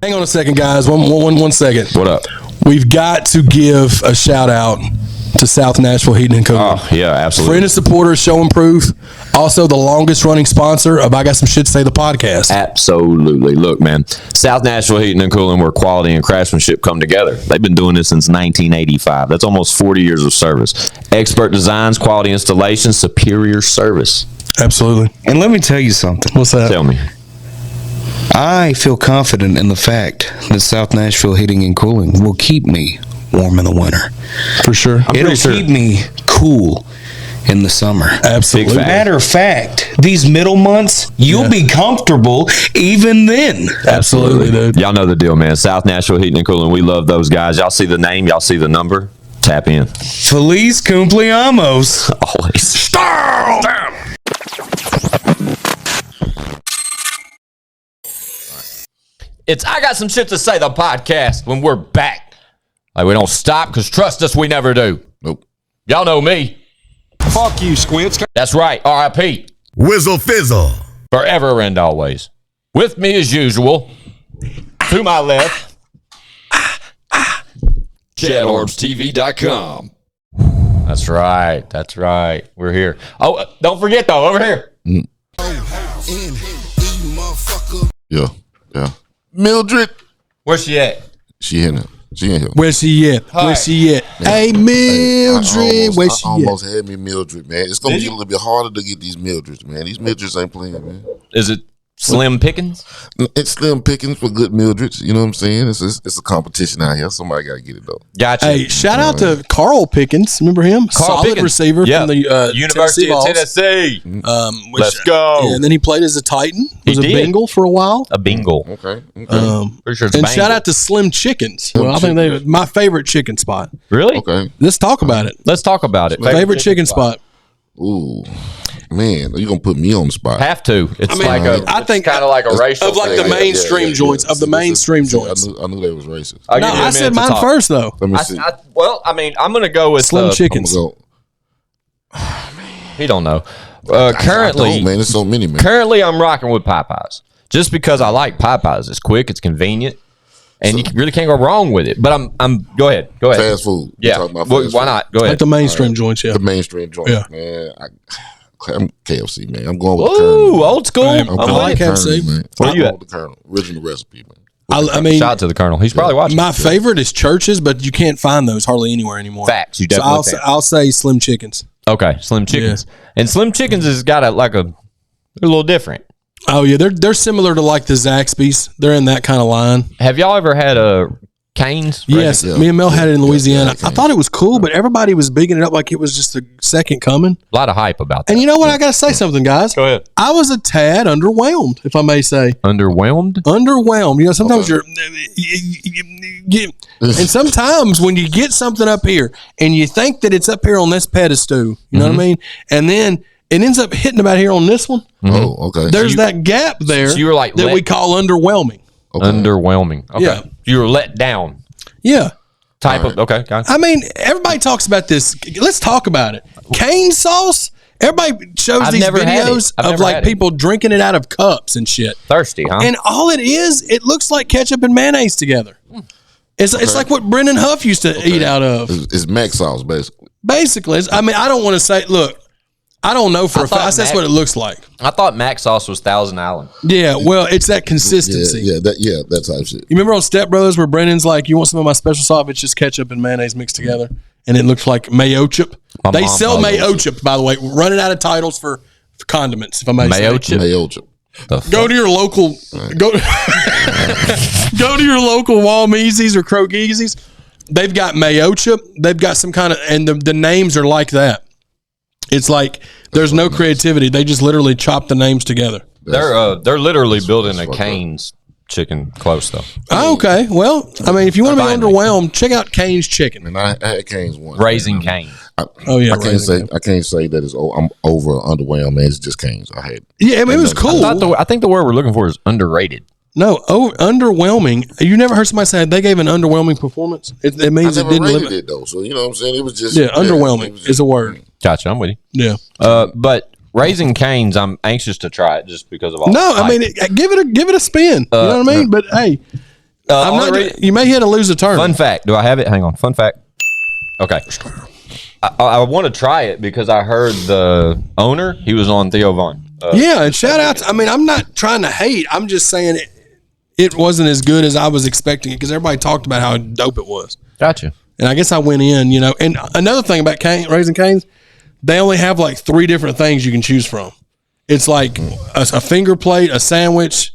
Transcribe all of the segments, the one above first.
Hang on a second, guys. One second. What up? We've got to give a shout out to South Nashville Heating and Cooling. Oh, yeah, absolutely. Friend and supporter, showing proof. Also, the longest running sponsor of I Got Some Shit to Say, the podcast. Absolutely. Look, man, South Nashville Heating and Cooling, where quality and craftsmanship come together. They've been doing this since 1985. That's almost 40 years of service. Expert designs, quality installations, superior service. Absolutely. And let me tell you something. What's that? Tell me. I feel confident in the fact that South Nashville Heating and Cooling will keep me warm in the winter. For sure. It'll keep me cool in the summer. Absolutely. Matter of fact, these middle months, you'll be comfortable even then. Absolutely, dude. Y'all know the deal, man. South Nashville Heating and Cooling, we love those guys. Y'all see the name, y'all see the number. Tap in. Feliz cumpleaños. Always. It's I Got Some Shit to Say, the podcast, when we're back. Like, we don't stop, because trust us, we never do. Nope. Y'all know me. Fuck you, Squints. That's right, R.I.P. Whizzle fizzle. Forever and always. With me as usual, to my left, ChadArmesTV.com. That's right, that's right. We're here. Oh, don't forget, though, over here. Yeah, yeah. Mildred. Where's she at? She in it. She in here. Where's she at? Where's she at? Hey, Mildred. Where's she I at? almost had me Mildred, man. It's going to be a little bit harder to get these Mildreds, man. These Mildreds ain't playing, man. Is it Slim Pickens? It's slim pickings for good Mildreds. You know what I'm saying? It's a competition out here. Somebody got to get it, though. Gotcha. Hey, shout out to Carl Pickens. Remember him? Solid Pickens. Receiver from the University of Tennessee. Let's go. Yeah, and then he played as a Titan. Was He a did. Bengal for a while. A bingle. Okay. Pretty sure it's And Bengal. shout out to Slim Chickens. Well, I think they my favorite chicken spot. Really? Okay. Let's talk about it. Let's talk about it. Favorite chicken spot. Ooh, man, you gonna put me on the spot? Have to. It's I mean, like I think kind of like a racial of like thing. the mainstream joints of the mainstream joints. I knew they was racist. I'll No, give you a I minute said to mine talk. first though. Let me see. I'm gonna go with Slim I'm Chickens. gonna go. He don't know. I Currently, don't, man, there's so many, man. currently, I'm rocking with Popeyes just because I like Popeyes. It's quick, it's convenient, and you really can't go wrong with it. But I'm. Go ahead. Fast food. You Yeah. talking about Why fast food? not? Go Like ahead. the mainstream joints, yeah. The mainstream joint, Yeah. man. I'm KFC, man. I'm going with the Ooh, Colonel. old school. Right. I'm I with like it. KFC. Man. Where I'm you going at? with the Colonel. Original recipe, man. I mean, Shout out to the Colonel. He's probably watching. my favorite is Churches, but you can't find those hardly anywhere anymore. Facts. You So definitely I'll say Slim Chickens. Okay, Slim Chickens. And Slim Chickens has got they're a little different. Oh yeah, they're similar to like the Zaxby's. They're in that kind of line. Have y'all ever had a Cane's? Yes, Yeah. me and Mel had it in Louisiana. yeah, I thought it was cool, but everybody was bigging it up like it was just the second coming. A lot of hype about that. And you know what? I got to say something, guys. Go ahead. I was a tad underwhelmed, if I may say. Underwhelmed? Underwhelmed. You know, sometimes and sometimes when you get something up here and you think that it's up here on this pedestal, you know what I mean? And then it ends up hitting about here on this one. Oh, okay. There's that gap there so you were like that we call underwhelming. Okay. Underwhelming. Okay. Yeah. You were let down. Yeah. Type of okay. Got it. I mean, everybody talks about this. Let's talk about it. Cane sauce. Everybody shows I've these never had it. videos I've of never like had it. people drinking it out of cups and shit. Thirsty, huh? And all it is, it looks like ketchup and mayonnaise together. It's like what Brendan Huff used to eat out of. It's mac sauce, basically. Basically, I mean, I don't want to say. Look, I don't know for I a fact. thought That's what it looks like. I thought mac sauce was Thousand Island. Yeah, well, it's that consistency. That type of shit. You remember on Step Brothers where Brendan's like, "You want some of my special sauce? It's just ketchup and mayonnaise mixed together," and it looks like mayo chip. My They mom sell calls mayo chip, by the way. Running out of titles for condiments, if I may Mayo say. chip. Mayo chip. Go to your local go to your local Walmeezy's or Krogeezy's. They've got mayo chip. They've got some kind of, and the names are like that. It's like there's no creativity. They just literally chop the names together. They're literally building a fucked up. Cane's chicken close though. Oh, okay. Well, I mean, if you want to be Finally. underwhelmed, check out Cane's Chicken. And I had Cane's once. Raising Cane. Oh yeah, I can't say that it's. I'm over or underwhelmed, man. It's just Cane's. I had. Yeah, I mean, it was cool. I think the word we're looking for is underrated. No, underwhelming. You never heard somebody say they gave an underwhelming performance? It I means it never didn't rated live. it though, so you know what I'm saying. It was just Underwhelming it was just- is a word. Gotcha. I'm with you. Yeah. But Raising Cane's, I'm anxious to try it just because of all. No, the I mean, hype. give it a spin. You know what I mean? But hey, I'm not. You may hit to lose a turn. Fun fact. Do I have it? Hang on. Fun fact. Okay. I want to try it because I heard the owner. He was on Theo Vaughn. Yeah, and shout out. I mean, I'm not trying to hate. I'm just saying it wasn't as good as I was expecting it because everybody talked about how dope it was. Gotcha. And I guess I went in, And another thing about Raising Cane's, they only have like 3 different things you can choose from. It's like a finger plate, a sandwich,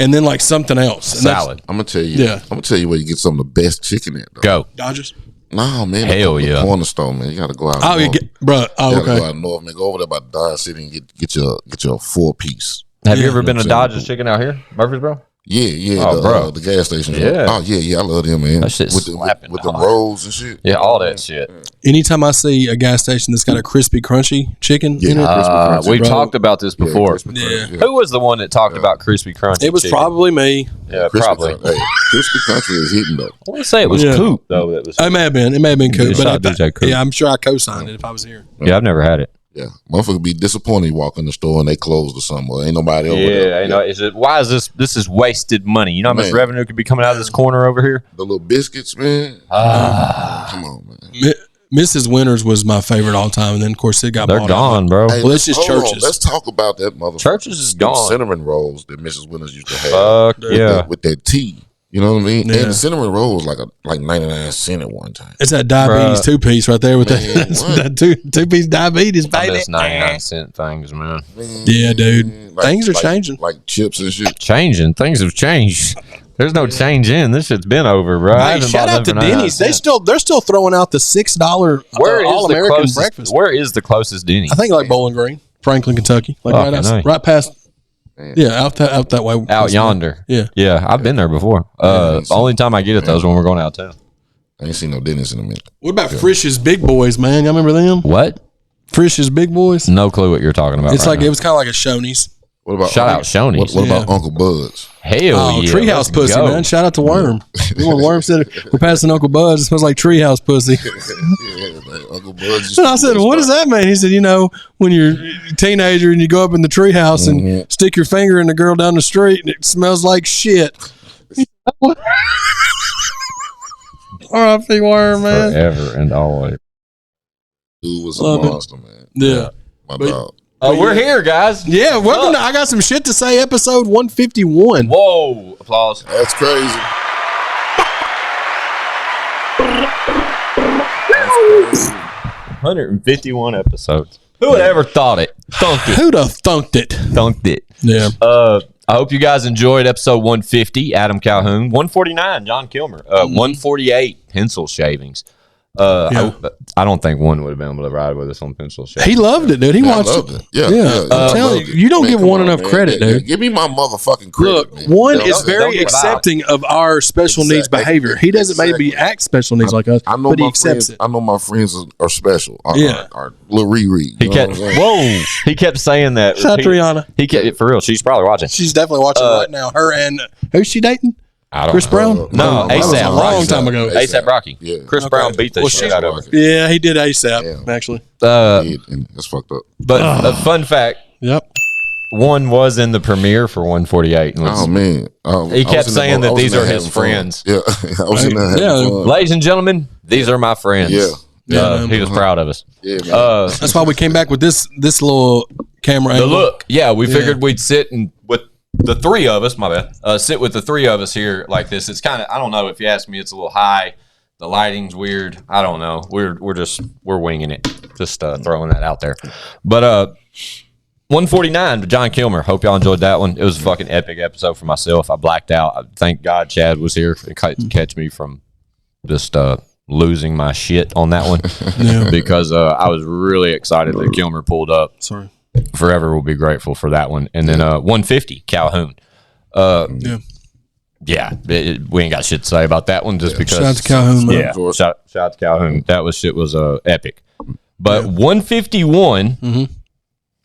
and then like something else. Salad. I'm gonna tell you. Yeah. I'm gonna tell you where you get some of the best chicken at. Though. Go. Dodgers. No, man. Hell yeah. Cornerstone, man. You got to go out. Oh, you bro. Oh, you gotta okay. go out north, man. Go over there by Dodge City and get your 4-piece. Have you ever been to Dodger's Chicken out here, Murfreesboro? Yeah. Oh, the gas station. Yeah. Oh, yeah. I love them, man. That shit's with slapping with the hard. rolls and shit. Yeah, all that shit. Anytime I see a gas station that's got a crispy, crunchy chicken in it, crispy, crunchy, We bro. talked about this before. crispy Yeah. crunchy, Who was the one that talked about crispy crunchy? it was chicken? probably me. Yeah, Crispy probably. Crunch. Hey, crispy country is hitting though. I want to say it was Yeah. Coop though. That was. It may have been Coop, Shout out but DJ Coop. yeah, I'm sure I co-signed it if I was here. Yeah, I've never had it. Yeah, motherfucker be disappointed. You walk in the store and they closed or something. Or ain't nobody over there. Yeah, I know. Is it? Why is this? This is wasted money. You know how much Man. revenue could be coming out of this corner over here? The little biscuits, man. Come on, man. Mrs. Winters was my favorite all time, and then of course it got They're bought gone, out. bro. Hey, Well, it's just hold on. churches. Let's talk about that motherfucker. Churches is Them gone. cinnamon rolls that Mrs. Winters used to have. Fuck with yeah. that, with that tea. You know what I mean? Yeah. And the cinnamon roll was like 99 cents at one time. It's that diabetes Bruh. 2-piece right there with Man, that, what? that two-piece diabetes, I baby. miss 99-cent things, man. Man, Yeah, dude. Things are changing. Like chips and shit. Changing. Things have changed. There's no change in. This shit's been over, bro. I Hey, haven't shout bought out to nothing for Denny's. 99 They're still throwing out the $6 Where is All the American closest? breakfast. Where is the closest Denny's? I think like Bowling Green, Franklin, Kentucky, like Fucking A. right past. Man. Yeah, out that way. Out yonder. Yeah. Yeah, I've been there before. The only time I get it though is when we're going out of town. I ain't seen no Dennis in a minute. What about Frisch's Big Boys, man? Y'all remember them? What? Frisch's Big Boys. No clue what you're talking about. It's right like now. it was kind of like a Shoney's. What about Shout out Shoney's. What about Yeah. Uncle Bud's? Hell Oh, yeah. Treehouse let's pussy, go. man. Shout out to Worm. When Worm said we're passing Uncle Buzz, it smells like Treehouse pussy. Yeah, man, Uncle Bud's. And I said, what does that mean? He said, when you're a teenager and you go up in the treehouse and stick your finger in the girl down the street and it smells like shit. R.I.P. Worm, man. Forever and always. Dude was a Love it. monster, man. Yeah. My But- dog. Oh, we're here, guys. Yeah, welcome to I Got Some Shit to Say, episode 151. Whoa. Applause. That's crazy. 151 episodes. Who would ever thought it? Thunked it. Who'd have thunked it? Thunked it. Yeah. I hope you guys enjoyed episode 150, Adam Calhoun. 149, John Kilmer. 148, pencil shavings. I don't think one would have been able to ride with us on pencil shavings. He loved it, dude. He Yeah, I watched loved it. it. Yeah, I'm I telling loved you, it. you don't Man, give come one on, enough man. credit, Yeah, dude. give me my motherfucking credit, Look, man. one Don't- is don't very get it out. accepting of our special needs behavior. He doesn't maybe act special needs like us, I know but he my accepts friends. it. I know my friends are special. Yeah. Are little Riri. He kept he kept saying that. Shout out to Rihanna. He kept for real. She's probably watching. She's definitely watching right now. Her and who's she dating? I don't Chris know. Brown? No, that was ASAP a long time ago. ASAP Rocky. Yeah. Chris Brown beat the Well, shit she's out of her. Yeah, he did ASAP, actually. And that's fucked up. But a fun fact: Yep. one was in the premiere for 148. And Oh man, He kept saying that these are his friends. Yeah, I was in there having Yeah. fun. Ladies and gentlemen, these are my friends. Yeah. Yeah, he was proud of us. Yeah, man. That's why we came back with this little camera The angle. look, yeah, we figured we'd sit and with the three of us. My bad. Sit with the three of us here like this. It's kind of, I don't know. If you ask me, it's a little high. The lighting's weird. I don't know. We're winging it. Just throwing that out there. But 149 to John Kilmer. Hope y'all enjoyed that one. It was a fucking epic episode for myself. I blacked out. Thank God Chad was here to catch me from just losing my shit on that one. Yeah. Because I was really excited that Kilmer pulled up. Sorry. Forever will be grateful for that one. And then 150 Calhoun. Yeah, we ain't got shit to say about that one just because. Shout out to Calhoun, man. Yeah, shout out to Calhoun. That was epic. But 151,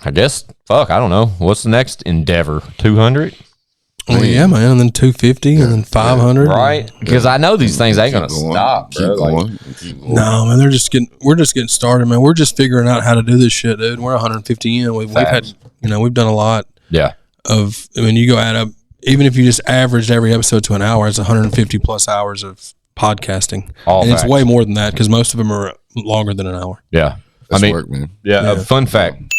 I guess. Fuck, I don't know. What's the next endeavor? 200, Well, yeah, man. And then 250 and then 500. right? Because I know these things ain't gonna Keep going. stop, Keep bro. Like, going. Keep going. No, man. We're just getting started, man. We're just figuring out how to do this shit, dude. We're 150 in. We've had, we've done a lot yeah, of. I mean, you go add up even if you just averaged every episode to an hour, it's 150 plus hours of podcasting. And it's way more than that because most of them are longer than an hour. Yeah. That's work, man. Yeah. Fun fact.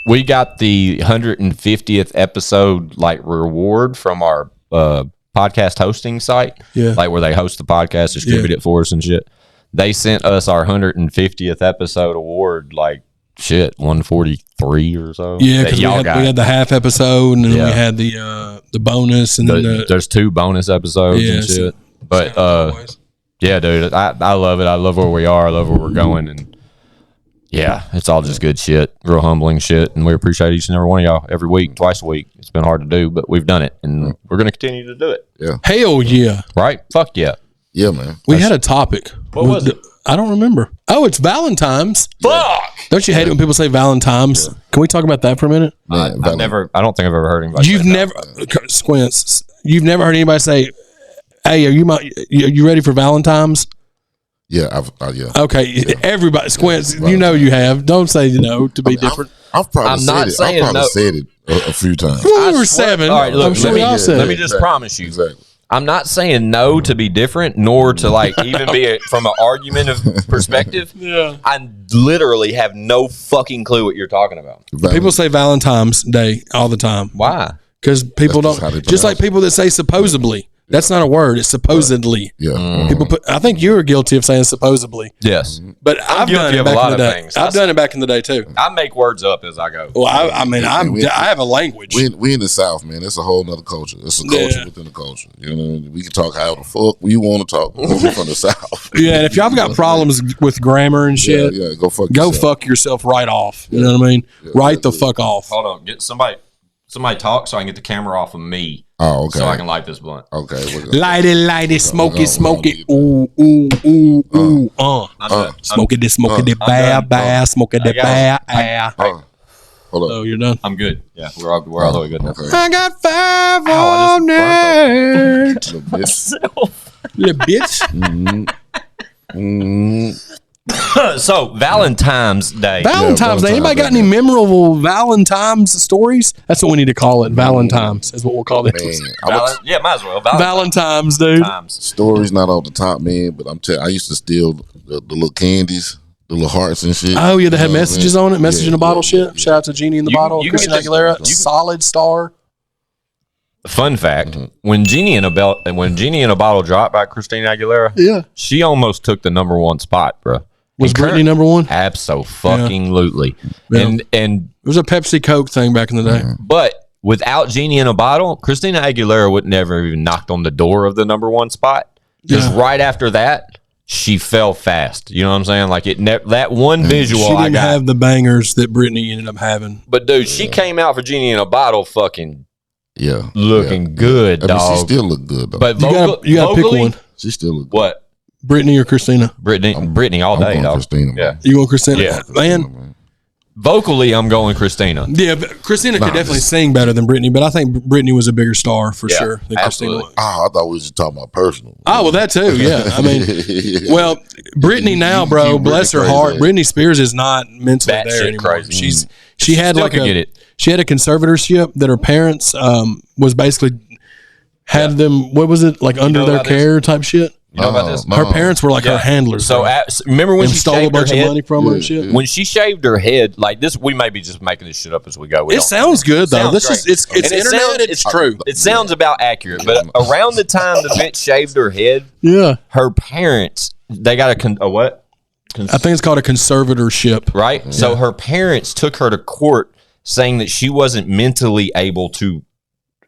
We got the 150th episode reward from our podcast hosting site. Yeah. Where they host the podcast, distribute it for us and shit. They sent us our 150th episode award 143 or so. Yeah, because we had the half episode and then we had the bonus and then there's 2 bonus episodes and shit. But yeah, dude, I love it. I love where we are. I love where we're going, and yeah, it's all just good shit, real humbling shit, and we appreciate each and every one of y'all every week, twice a week. It's been hard to do, but we've done it, and we're going to continue to do it. Yeah. Hell yeah. Right? Fuck yeah. Yeah, man. We had a topic. What was it? I don't remember. Oh, it's Valentimes. Fuck! Don't you hate it when people say Valentimes? Yeah. Can we talk about that for a minute? I don't think I've ever heard anybody You've never, Squints, you've never heard anybody say, hey, are you ready for Valentimes? Yeah, yeah. Okay, everybody, Squints, you know you have. Don't say to be different. I've probably said it a few times. Well, we were 7. All right, look, I'm sure y'all said let me just promise you. Exactly. I'm not saying no to be different, nor to even be from an argument of perspective. Yeah. I literally have no fucking clue what you're talking about. People say Valentine's Day all the time. Why? Because people don't, just like people that say supposedly. That's not a word. It's supposedly. Yeah. People I think you were guilty of saying supposedly. Yes. But I've done it back in the day. I've done it back in the day too. I make words up as I go. Well, I have a language. We in the South, man. It's a whole nother culture. It's a culture within the culture. You know, we can talk how the fuck we want to talk. We're from the South. Yeah, and if y'all got problems with grammar and shit, go fuck yourself right off. You know what I mean? Right the fuck off. Hold on. Get somebody talk so I can get the camera off of me. Oh, okay. So I can light this blunt. Okay. Light it, smoke it. Ooh. Smoke it, bad, smoke it, bad. Hold on. Oh, you're done? I'm good. Yeah, we're all the way good now. Okay. I got 5 on it. Little bitch. So Valentine's Day. Valentimes Day. Anybody got any memorable Valentimes stories? That's what we need to call it. Valentimes is what we'll call it. Yeah, might as well. Valentimes, dude. Stories not off the top, man, but I used to steal the little candies, the little hearts and shit. Oh yeah, they had messages on it. Message in a bottle shit. Shout out to Genie in the Bottle. Christina Aguilera. Solid star. Fun fact: when Genie in a Bottle dropped by Christina Aguilera, she almost took the #1 spot, bro. Was Britney #1? Absolutely. Yeah. And it was a Pepsi Coke thing back in the day. But without Genie in a Bottle, Christina Aguilera would never even knocked on the door of the #1 spot. Just right after that, she fell fast. You know what I'm saying? That one visual. She didn't have the bangers that Britney ended up having. But dude, she came out for Genie in a Bottle, fucking looking good, dog. I mean, she still look good though. But you gotta pick one. She still look good. What? Brittany or Christina? Brittany all day, dog. Christina, yeah. You want Christina? Yeah. Man. Vocally, I'm going Christina. Yeah, but Christina could definitely sing better than Brittany, but I think Brittany was a bigger star for sure than Christina was. Oh, I thought we were just talking about personal. Oh, well, that too, yeah. I mean, well, Brittany now, bro, bless her heart, Britney Spears is not mentally there anymore. Crazy. She had she had a conservatorship that her parents was basically had them, what was it, under their care type shit? You know about this? Her parents were like her handlers. So remember when she stole a bunch of money from her and shit? When she shaved her head, this, we may be just making this shit up as we go. It sounds good though. This is it's internet. It's true. It sounds about accurate. But around the time the bitch shaved her head, her parents, they got a what? I think it's called a conservatorship. Right. So her parents took her to court saying that she wasn't mentally able to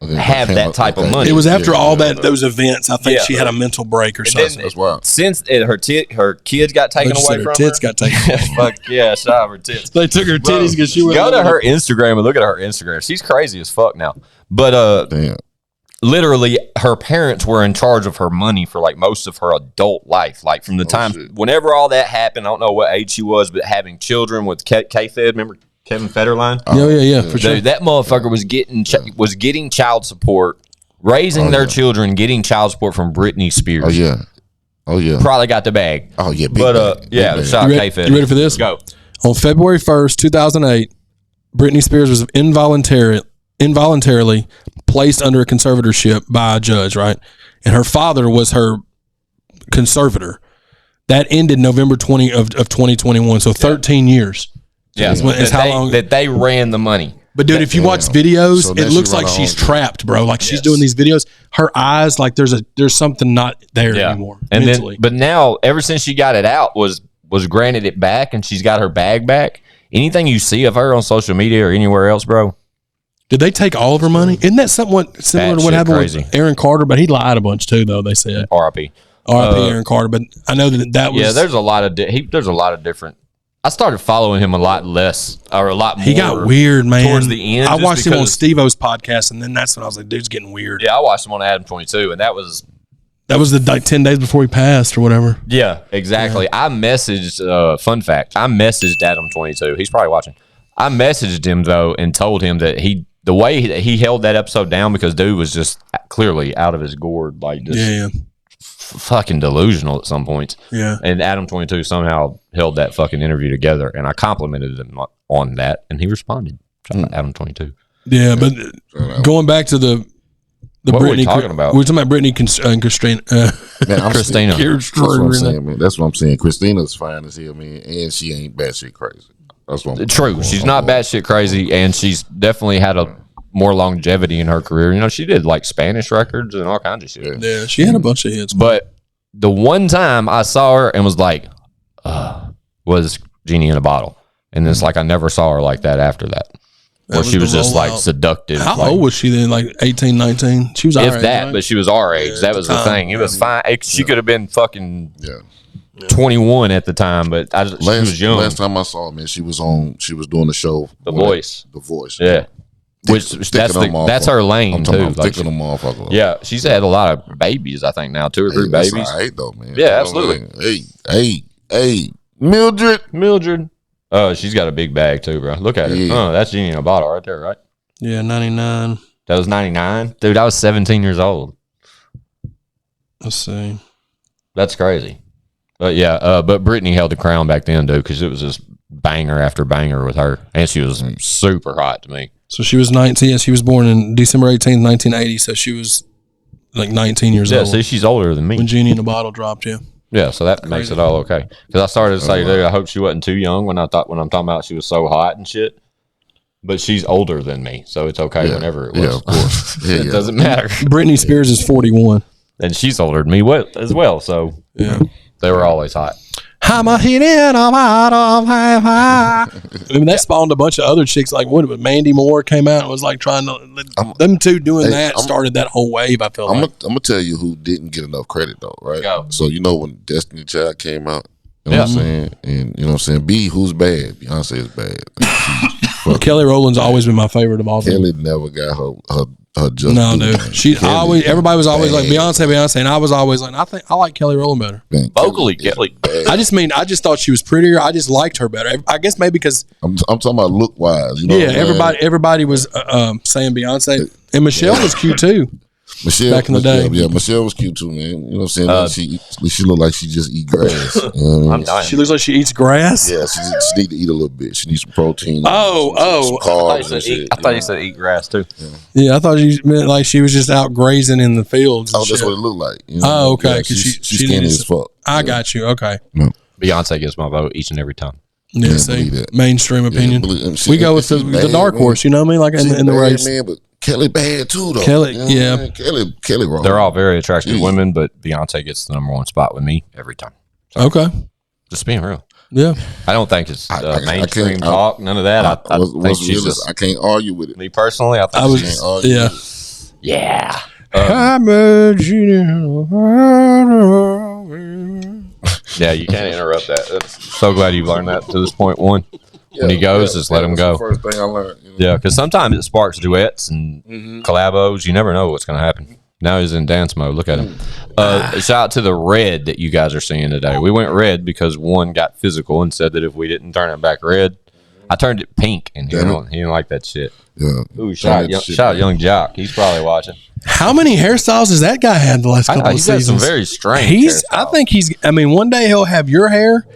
have that type of money. It was after all those events. I think she had a mental break or something. That's wild. Since her kids got taken away from her. Tits got taken away. Fuck yeah, shut up her tits. They took her titties because she go to her Instagram and look at her Instagram. She's crazy as fuck now. But literally, her parents were in charge of her money for most of her adult life. From the time whenever all that happened, I don't know what age she was, but having children with K-Fed, remember Kevin Federline? Yeah, for sure. That motherfucker was getting child support, raising their children, getting child support from Britney Spears. Oh yeah. Probably got the bag. Oh yeah. Shout out K-Fed. You ready for this? Go. On February 1st, 2008, Britney Spears was involuntarily placed under a conservatorship by a judge, right? And her father was her conservator. That ended November 20 of 2021. So 13 years. Yeah, is how long that they ran the money. But dude, if you watch videos, So it now looks she like run she's her own trapped, bro. Like she's doing these videos. Her eyes, like there's something not there anymore. And mentally. then, but now, ever since she got it out, was granted it back, and she's got her bag back. Anything you see of her on social media or anywhere else, bro? Did they take all of her money? Isn't that somewhat similar to what happened with Aaron Carter? But he lied a bunch too, though. They said R.I.P. Aaron Carter. But I know that was There's a lot of different. I started following him a lot less, or a lot more. He got weird, man. Towards the end, I just watched him on because- Steve-O's podcast, and then that's when I was like, dude's getting weird. Yeah, I watched him on Adam 22, and that was the like 10 days before he passed or whatever. Yeah, exactly. Yeah. I messaged, fun fact, I messaged Adam 22. He's probably watching. I messaged him, though, and told him that the way he held that episode down, because dude was just clearly out of his gourd, like just fucking delusional at some points. Yeah. And Adam 22 somehow held that fucking interview together, and I complimented him on that, and he responded. Adam 22. Yeah, but going back to the what Britney, were we talking about? We're talking about Britney and Christina. Man, Christina. That's what I'm saying, man. That's what I'm saying. Christina's fine as hell, man, and she ain't batshit crazy. That's what I'm True. She's not batshit crazy, and she's definitely had a more longevity in her career. You know, she did like Spanish records and all kinds of shit. Yeah, she had a bunch of hits. But the one time I saw her and was like, was Genie in a Bottle. And it's like I never saw her like that after that. Where she was just like seductive. How like, old was she then? Like 18, 19? She was our if age, that, right? but she was our age. Yeah, that was the thing. It was fine. She could have been fucking 21 at the time, but she was young. Last time I saw her, man, she was doing the show. The Voice. The Voice. Yeah. Which that's her lane too. I'm thinking them motherfucker. Yeah, she's had a lot of babies. I think now 2 or 3 babies. That's all right, though, man. Yeah, absolutely. Hey, Mildred. Oh, she's got a big bag too, bro. Look at her. Yeah. Oh, that's Genie in a Bottle right there, right? Yeah, 99. That was 99, dude. I was 17 years old. Let's see. That's crazy. But yeah, but Britney held the crown back then, dude, because it was just banger after banger with her, and she was super hot to me. So she was 19. Yeah, she was born in December 18th, 1980. So she was like 19 years old. Yeah, see, she's older than me. When Genie in a Bottle dropped, yeah. Yeah, so that makes it all okay. Because I started to say, dude, I hope she wasn't too young when I'm talking about she was so hot and shit. But she's older than me, so it's okay whenever it was. Yeah, of course. It doesn't matter. Britney Spears is 41. And she's older than me as well, so yeah, they were always hot. I'm a hit in a bottle. I mean, that spawned a bunch of other chicks. Like, what was Mandy Moore came out and was like trying to. Them two doing that started that whole wave, I feel like. I'm going to tell you who didn't get enough credit, though, right? Go. So, you know, when Destiny Child came out, you know what I'm saying? And, you know what I'm saying? B, who's bad? Beyonce is bad. Kelly Rowland's always been my favorite of all time. Kelly never got her just. No, dude. She always. Everybody was always like Beyonce, and I was always like, I like Kelly Rowland better. Man, Vocally, Kelly. I just thought she was prettier. I just liked her better. I guess maybe because I'm talking about look wise. You know everybody was saying Beyonce, and Michelle was cute too. Michelle back in the day. Yeah, Michelle was cute too, man. You know what I'm saying? She looked like she just eat grass. You know what I mean? She looks like she eats grass. Yeah, she need to eat a little bit. She needs some protein. Some I carbs and shit. thought you said eat grass too. Yeah, I thought you meant like she was just out grazing in the fields. And that's shit. what it looked like. You know? Oh, okay. Yeah, Because she's skinny as fuck. I got you. Okay. No. Beyonce gets my vote each and every time. Yeah, see, mainstream opinion. Shit, we go with the dark horse. You know what I mean? Like in the race. Man, but Kelly bad too, though. Kelly, you know what I mean? Kelly wrong. They're all very attractive women, but Beyonce gets the number 1 spot with me every time. So, okay. Just being real. Yeah. I don't think it's mainstream I talk. None of that. I think she's just, I can't argue with it. me personally, I think she's Can't argue with it. yeah. I'm a genius. Yeah, you can't interrupt that. So glad you've learned that to this point 1. When he goes, just let him go. That's the first thing I learned. You know? Yeah, because sometimes it sparks duets and collabos. You never know what's going to happen. Now he's in dance mode. Look at him. Shout out to the red that you guys are seeing today. We went red because one got physical and said that if we didn't turn it back red, I turned it pink, and he didn't like that shit. Yeah. Ooh, shout out Young Jock. He's probably watching. How many hairstyles has that guy had the last couple of He's got seasons? some very strange I think one day he'll have your hair,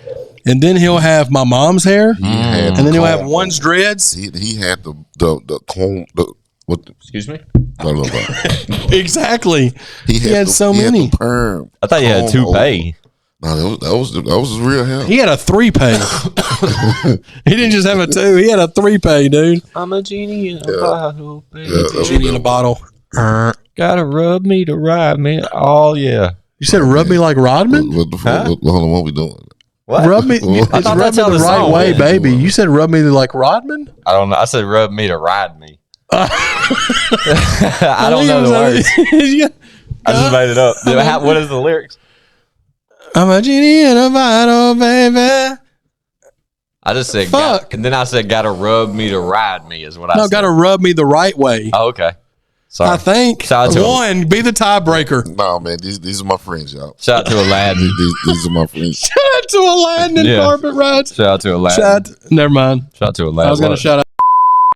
and then he'll have my mom's hair, and then he'll have one's dreads. He had the comb, What? Excuse me? No. Exactly. He had so he many. Had the perm. I thought you had two pay. No, that was his real hair. He had a 3-pay. He didn't just have a 2. He had a 3-pay, dude. I'm a genie in a bottle, baby. Genie in a bottle. Gotta rub me to ride me. Oh, yeah. You said rub me like Rodman? What the fuck? Hold on, what we doing? What? Rub me. I It's thought rub that's me how the the right song way, went. baby. You said rub me like Rodman? I don't know. I said rub me to ride me. I don't know the words. Yeah. I just made it up. What is the lyrics? I'm a genie in a bottle, baby. I just said, Fuck. and then I said, gotta rub me to ride me is what I No, said. got to rub me the right way. Oh, okay. Sorry. I think. Shout out to One, be the tiebreaker. No, man, these are my friends, y'all. Shout out to Aladdin. These are my friends. Shout out to Aladdin and Yeah. carpet rides. Shout out to Aladdin. Never mind. Shout out to Aladdin. I was going to shout out.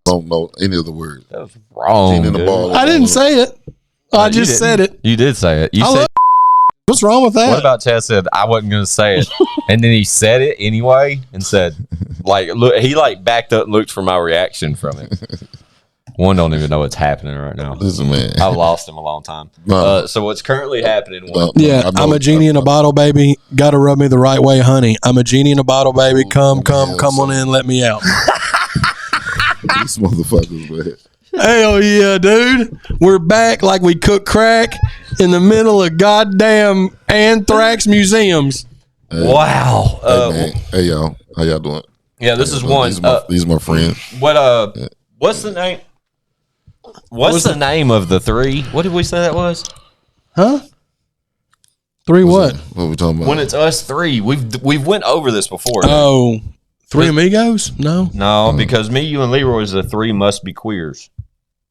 Don't know any of the words. That was wrong. Gene in the dude. ball. I didn't say it. I You just said didn't. it. You did say it. You I said. love What's wrong with that? What about Chad said I wasn't going to say it, and then he said it anyway and said, like, look, he like backed up and looked for my reaction from it. One don't even know what's happening right now. Listen, man. I've lost him a long time. No. So what's currently happening? No. Yeah, I know- I'm a genie in a bottle, baby. Got to rub me the right way, honey. I'm a genie in a bottle, baby. Come on in, let me out. These motherfuckers, man. Hell yeah, dude. We're back like we cook crack in the middle of goddamn anthrax museums. Wow. Hey, man. Hey, y'all. How y'all doing? Yeah, this is one. These are my friends. What's the name? What's the name of the 3? What did we say that was? Huh? 3 what? What we talking about? When it's us 3, we've went over this before. Oh, 3 amigos? No. No, because me, you, and Leroy is the 3 must be queers.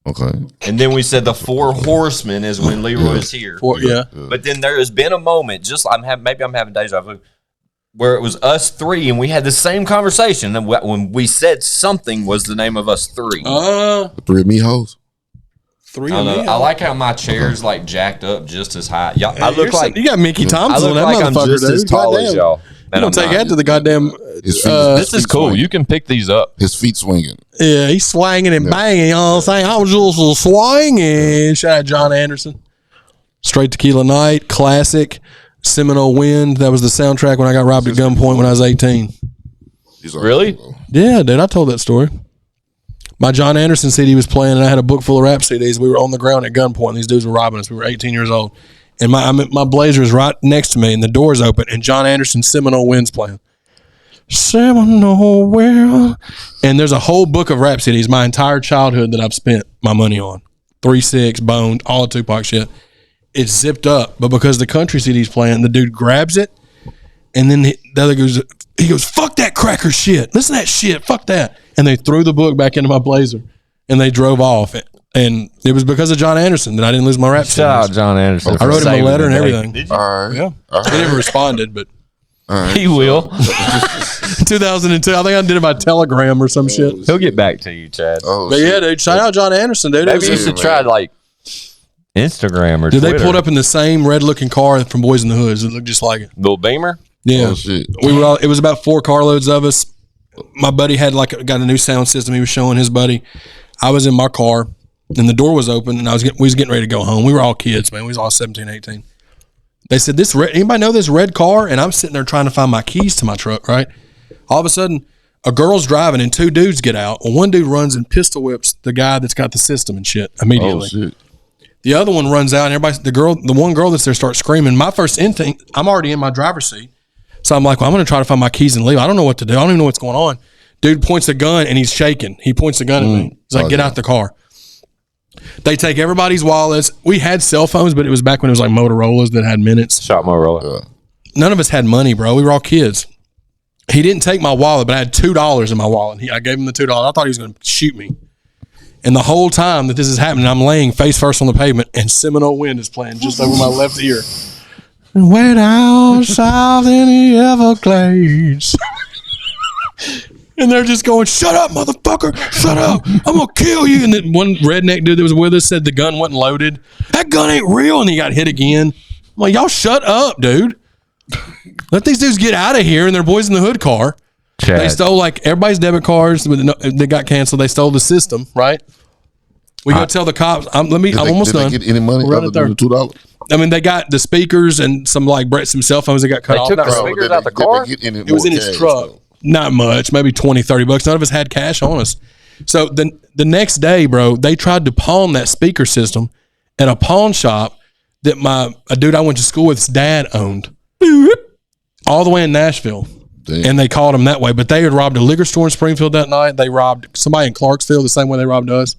Okay. And then we said the 4 horsemen is when Leroy is here. Yeah. But then there has been a moment, maybe I'm having deja vu, where it was us 3 and we had the same conversation. And when we said something was the name of us 3. The 3 of me hoes. 3 I don't know. amigos. I like how my chair's like jacked up just as high. Y'all, I look like you got Mickey I Thompson look on that like I'm motherfucker, just as dude. tall as Goddamn. y'all. You don't take that to the goddamn. His feet, This is cool. You can pick these up. His feet swinging. Yeah, he's swinging and banging. You know what I'm saying? I was just swinging. Shout out John Anderson. Straight Tequila Night, classic. Seminole Wind. That was the soundtrack when I got robbed at gunpoint when I was 18. Really? Yeah, dude, I told that story. My John Anderson CD was playing, and I had a book full of rap CDs. We were on the ground at gunpoint, and these dudes were robbing us. We were 18 years old. And my blazer is right next to me, and the door's open, and John Anderson's Seminole Wind's playing. Seminole Wind. And there's a whole book of rap CDs, my entire childhood, that I've spent my money on. 3-6, Boned, all the Tupac shit. It's zipped up, but because the country CD's playing, the dude grabs it, and then the other he goes, fuck that cracker shit. Listen to that shit. Fuck that. And they threw the book back into my blazer, and they drove off. And it was because of John Anderson that I didn't lose my rap Shout out CDs. John Anderson. I wrote him a letter and everything. Did you? All right. Yeah. All He right. never responded, but All right. He will. 2002, I think I did it by telegram or some shit. He'll get back to you, Chad. Oh, But shit. yeah, dude, shout out John Anderson, dude. Maybe you Yeah, should man. try like Instagram or Dude, Twitter. they pulled up in the same red looking car from Boys in the Hoods. It looked just like it. Little Beamer. Yeah. Oh, shit. We were all, it was about 4 carloads of us. My buddy had got a new sound system. He was showing his buddy. I was in my car and the door was open and we was getting ready to go home. We were all kids, man. We was all 17, 18. They said, anybody know this red car? And I'm sitting there trying to find my keys to my truck, right? All of a sudden, a girl's driving and 2 dudes get out. Well, one dude runs and pistol whips the guy that's got the system and shit immediately. Oh, shit. The other one runs out and the one girl that's there starts screaming. My first instinct, I'm already in my driver's seat. So I'm like, well, I'm going to try to find my keys and leave. I don't know what to do. I don't even know what's going on. Dude points a gun and he's shaking. He points a gun at me. He's like, get out the car. They take everybody's wallets. We had cell phones, but it was back when it was like Motorola's that had minutes. Shot Motorola. None of us had money, bro. We were all kids. He didn't take my wallet, but I had $2 in my wallet. I gave him the $2. I thought he was going to shoot me. And the whole time that this is happening, I'm laying face first on the pavement, and Seminole Wind is playing just over my left ear. Way down south in the Everglades. And they're just going, shut up, motherfucker. Shut up. I'm going to kill you. And then one redneck dude that was with us said the gun wasn't loaded. That gun ain't real. And he got hit again. I'm like, y'all shut up, dude. Let these dudes get out of here in their Boys in the Hood car. Chad. They stole like everybody's debit cards. They got canceled. They stole the system, right? We go tell the cops. I'm almost done. Did they get any money We're other right there. than the $2? I mean, they got the speakers and some some cell phones that got cut off. took the No, speakers out the car? it was in his truck. Though? Not much, maybe $20-$30. None of us had cash on us. So the next day, bro, they tried to pawn that speaker system at a pawn shop that a dude I went to school with's dad owned, all the way in Nashville. Damn. And they called him that way. But they had robbed a liquor store in Springfield that night. They robbed somebody in Clarksville the same way they robbed us.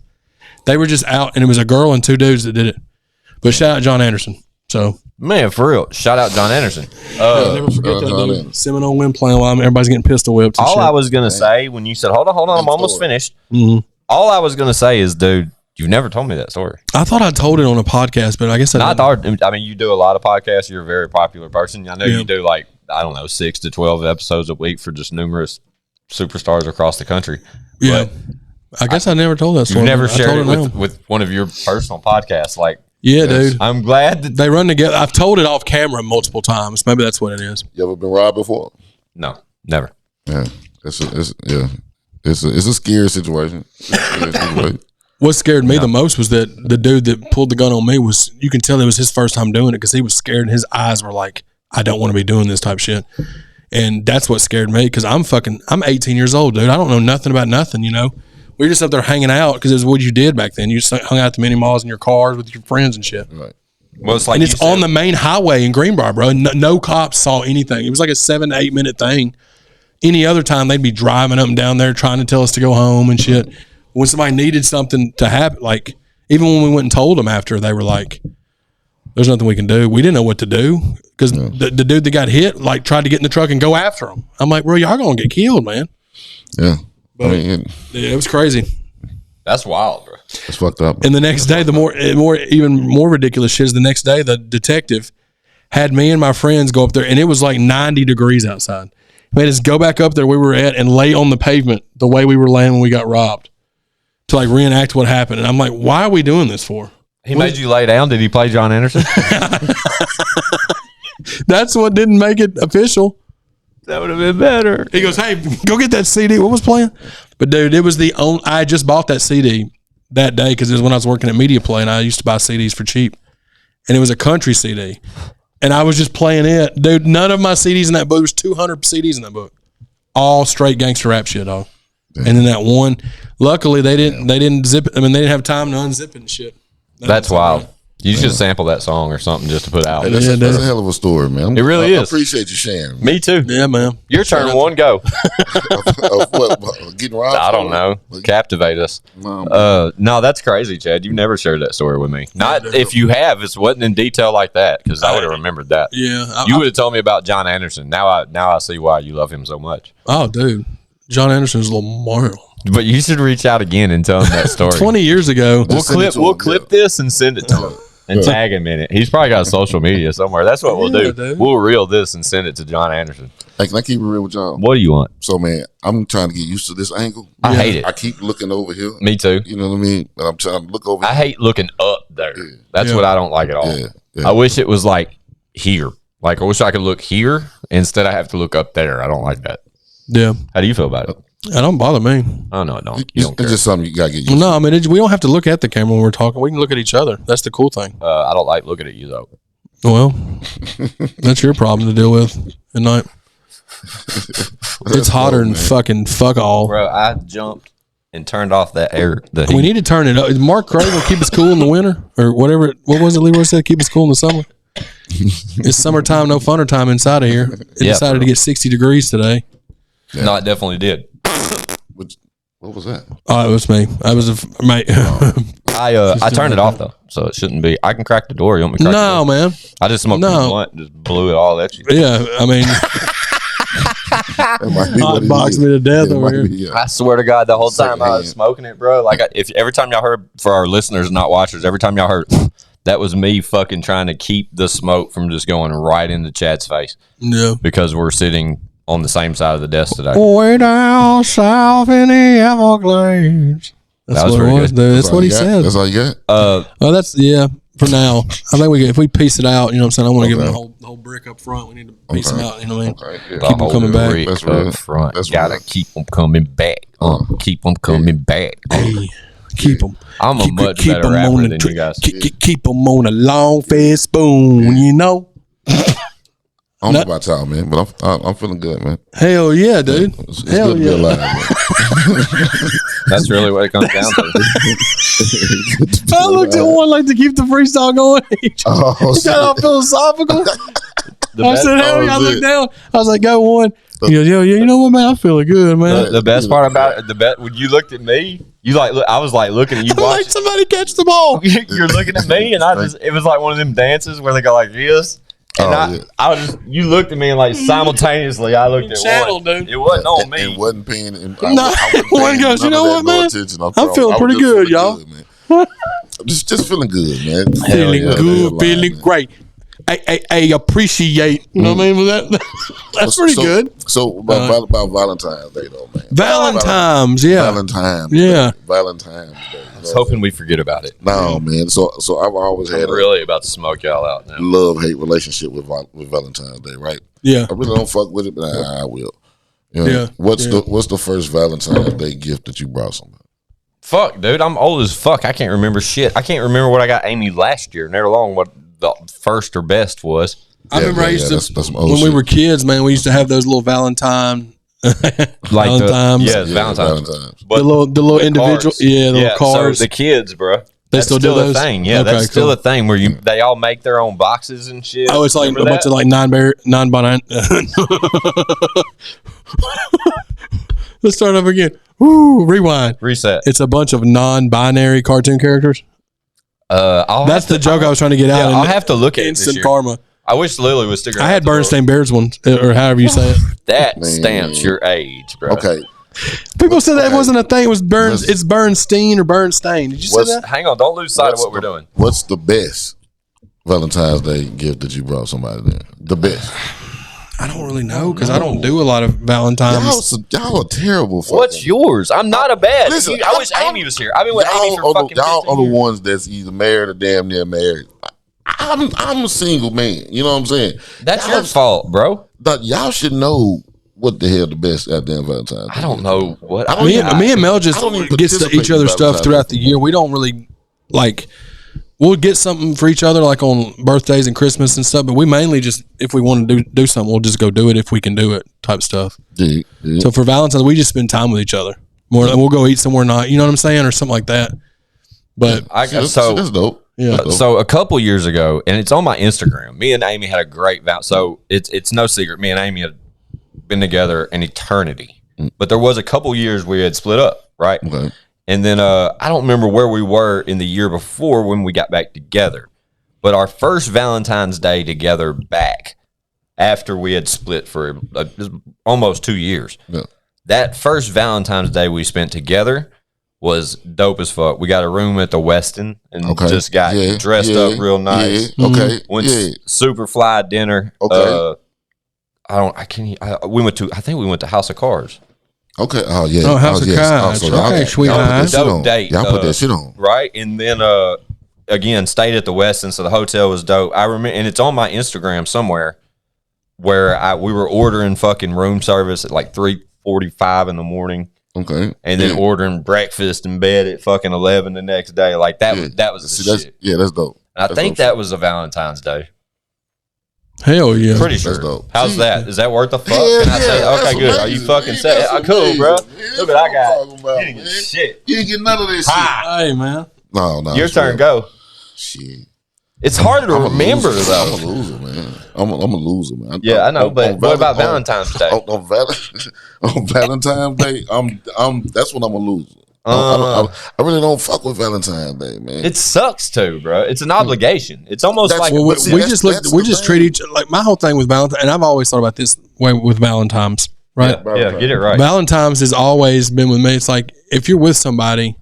They were just out, and it was a girl and 2 dudes that did it. But shout out John Anderson. So Man, for real. Shout out John Anderson. never forget that John dude. Anderson. Seminole wind playing while everybody's getting pistol whipped. and All shit. I was going to say when you said, hold on, I'm almost finished. Mhm. All I was going to say is, dude, you've never told me that story. I thought I told it on a podcast, but I guess I didn't. I mean, you do a lot of podcasts. You're a very popular person. I know Yeah. you do like, I don't know, 6 to 12 episodes a week for just numerous superstars across the country. Yeah. I guess I never told that story. You've never I shared told it now. with one of your personal podcasts. Like, Yeah, dude. I'm glad that They run together. I've told it off camera multiple times. Maybe that's what it is. You ever been robbed before? no, never. Yeah, it's a scary situation. It's a scary situation. What scared me the most was that the dude that pulled the gun on me was, you can tell it was his first time doing it because he was scared and his eyes were like, I don't want to be doing this type shit. And that's what scared me because I'm 18 years old, dude. I don't know nothing about nothing, you know? We were just up there hanging out because it was what you did back then. You just hung out at the mini malls in your cars with your friends and shit. Right. Well, it's like And it's on the main highway in Greenbrier, bro. No cops saw anything. It was like a 7 to 8 minute thing. Any other time, they'd be driving up and down there trying to tell us to go home and shit. When somebody needed something to happen, like even when we went and told them after, they were like, there's nothing we can do. We didn't know what to do because the dude that got hit like tried to get in the truck and go after him. I'm like, bro, y'all going to get killed, man. Yeah. But yeah, it was crazy. That's wild, bro. It's fucked up. And the next day, even more ridiculous shit is the next day, the detective had me and my friends go up there, and it was like 90 degrees outside. He made us go back up there where we were at and lay on the pavement the way we were laying when we got robbed to like reenact what happened. And I'm like, why are we doing this for? He made you lay down. Did he play John Anderson? That's what didn't make it official. That would have been better. He goes, hey, go get that CD. What was playing? But dude, it was I had just bought that CD that day because it was when I was working at Media Play and I used to buy CDs for cheap. And it was a country CD. And I was just playing it. Dude, none of my CDs in that book, there was 200 CDs in that book. All straight gangster rap shit, dog. Damn. And then that one, luckily they didn't zip it. I mean, they didn't have time to unzip it and shit. That's wild. You should sample that song or something just to put out. Hey, that's a hell of a story, man. It really I is. appreciate you sharing. Me too. Yeah, man. Your turn. One go. What, getting robbed? I don't know. Captivate us. No, that's crazy, Chad. You've never shared that story with me. Not if you have. It wasn't in detail like that because I would have remembered that. Yeah, you would have told me about John Anderson. Now I see why you love him so much. Oh, dude, John Anderson's Lamar. But you should reach out again and tell him that story. 20 years ago, We'll clip this and send it to him. And tag him in it. He's probably got a social media somewhere. That's what we'll do. Dude. We'll reel this and send it to John Anderson. Hey, can I keep it real with y'all? What do you want? So, man, I'm trying to get used to this angle. I hate it. I keep looking over here. Me too. You know what I mean? But I'm trying to look over here. I hate looking up there. Yeah. That's what I don't like at all. Yeah. I wish it was like here. Like, I wish I could look here instead I have to look up there. I don't like that. Yeah. How do you feel about it? It don't bother me. Oh, no, it don't. It's just something you got to get used to. No, I mean, we don't have to look at the camera when we're talking. We can look at each other. That's the cool thing. I don't like looking at you, though. Well, that's your problem to deal with at night. It's hotter than fucking fuck all. Bro, I jumped and turned off that air. We need to turn it up. Mark Craig will keep us cool in the winter or whatever. What was it Leroy said? Keep us cool in the summer. It's summertime, no funner time inside of here. It decided to get 60 degrees today. Yeah. No, it definitely did. What was that? Oh, it was me. I was mate. I turned it off though, so it shouldn't be. I can crack the door. You want me to crack the door? No, man. I just smoked a blunt and just blew it all at you. Yeah, I mean, hot box me to death over here. I swear to God, the whole time I was smoking it, bro. Like, if every time y'all heard, for our listeners, not watchers, every time y'all heard, that was me fucking trying to keep the smoke from just going right into Chad's face. Yeah, because we're sitting on the same side of the desk today. Way down south in the Everglades. That's what it was, dude. That's what he said. That's all you got? Oh, that's, for now. I think if we piece it out, you know what I'm saying? I want to give him the whole brick up front. We need to piece them out, you know what I mean? Okay, keep them coming back. That's right. Up front. That's Gotta keep them coming back. Keep them coming back. Hey, Keep them. I'm a much better rapper than you guys. Keep them on a long fed spoon. You know. I don't know about y'all, man, but I'm feeling good, man. Hell yeah, dude. It's Hell good to be alive, man. That's really what it comes down to. I looked at one like to keep the freestyle going. He got all philosophical. I said, hell yeah. I looked down. I was like, go one. He goes, yo, you know what, man? I'm feeling good, man. The best part about it, when you looked at me, I was like looking at you. Like somebody catch the ball. You're looking at me, and it was like one of them dances where they go like this. And you looked at me and like simultaneously I looked at one. Dude. It wasn't on me. It wasn't paying. One goes, you know what, man? I'm feeling pretty good, y'all. Good, just feeling good, man. Feeling good, feeling great. I appreciate. You know what I mean? That's pretty good. So about Valentine's Day, though, man. Valentimes, yeah. Valentine's Day. I was hoping we forget about it. No, man. So I've always had really about to smoke y'all out now. Love-hate relationship with Valentine's Day, right? Yeah. I really don't fuck with it, but I will. You know, yeah. What's the first Valentine's Day gift that you brought somebody? Fuck, dude. I'm old as fuck. I can't remember shit. I can't remember what I got Amy last year. Never long what the first or best was. I remember I used to, that's when we were kids, man, we used to have those little Valentimes. Valentimes. Valentimes. But the little individual, cards. The little cards. So the kids, bro. That's still do those? A thing. Yeah, that's still a thing where they all make their own boxes and shit. Oh, it's like a bunch of like non-binary. Let's start up again. Woo, rewind. Reset. It's a bunch of non-binary cartoon characters. That's the joke I was trying to get out. I'll have to look at instant karma. I wish Lily was sticking around. I had Bernstein Bears ones, or however you say it. That stamps your age, bro. Okay. People said that wasn't a thing. It was it's Bernstein or Bernstein. Did you say that? Hang on. Don't lose sight of what we're doing. What's the best Valentine's Day gift that you brought somebody there? The best. I don't really know because I don't do a lot of Valentimes. Y'all are terrible. What's yours? I'm not a bad. Listen, I wish Amy was here. I've been with Amy for fucking 15 years. Y'all are the ones that's either married or damn near married. I'm a single man. You know what I'm saying? That's your fault, bro. But y'all should know what the hell the best goddamn Valentine's Day. I don't know what. Me and Mel just gets to each other stuff throughout the year. We don't really like. We'll get something for each other like on birthdays and Christmas and stuff. But we mainly just if we want to do something, we'll just go do it if we can do it type stuff. Yeah. So for Valentine's, we just spend time with each other more. We'll go eat somewhere night. You know what I'm saying, or something like that. But that's dope. Yeah. So a couple years ago, and it's on my Instagram. Me and Amy had a great So it's no secret. Me and Amy had been together an eternity, but there was a couple years we had split up, right? Okay. And then I don't remember where we were in the year before when we got back together, but our first Valentine's Day together back after we had split for almost 2 years. Yeah. That first Valentine's Day we spent together was dope as fuck. We got a room at the Westin and just got dressed up real nice. Yeah. Okay. Went super fly dinner. Okay. I think we went to House of Cards. Okay. Oh yeah. Oh, House of Cards. Okay, sweetheart. Dope date. Y'all put that shit on. Right. And then again, stayed at the Westin, so the hotel was dope. I remember, and it's on my Instagram somewhere where we were ordering fucking room service at like 3:45 in the morning. Okay. And then ordering breakfast in bed at fucking 11 the next day. Like that was the shit. Yeah, that's dope. And I think that was a Valentine's Day. Hell yeah. Pretty sure. That's dope. How's that? Is that worth the fuck? Yeah, Can I say, okay, that's good. Are you amazing, fucking man. set? That's Cool, amazing, bro. man. Look what I got. You didn't get shit. You didn't get none of this shit. Hey, man. No. Your turn, go. Shit. It's harder to remember, though. I'm a loser, man. I'm a loser, man. Yeah, I know, but what about Valentine's Day? On Valentine's Day, that's when I'm a loser. I really don't fuck with Valentine's Day, man. It sucks too, bro. It's an obligation. It's almost like we just treat each like my whole thing with Valentine's, and I've always thought about this way with Valentimes, right? Yeah, get it right. Valentimes has always been with me. It's like if you're with somebody,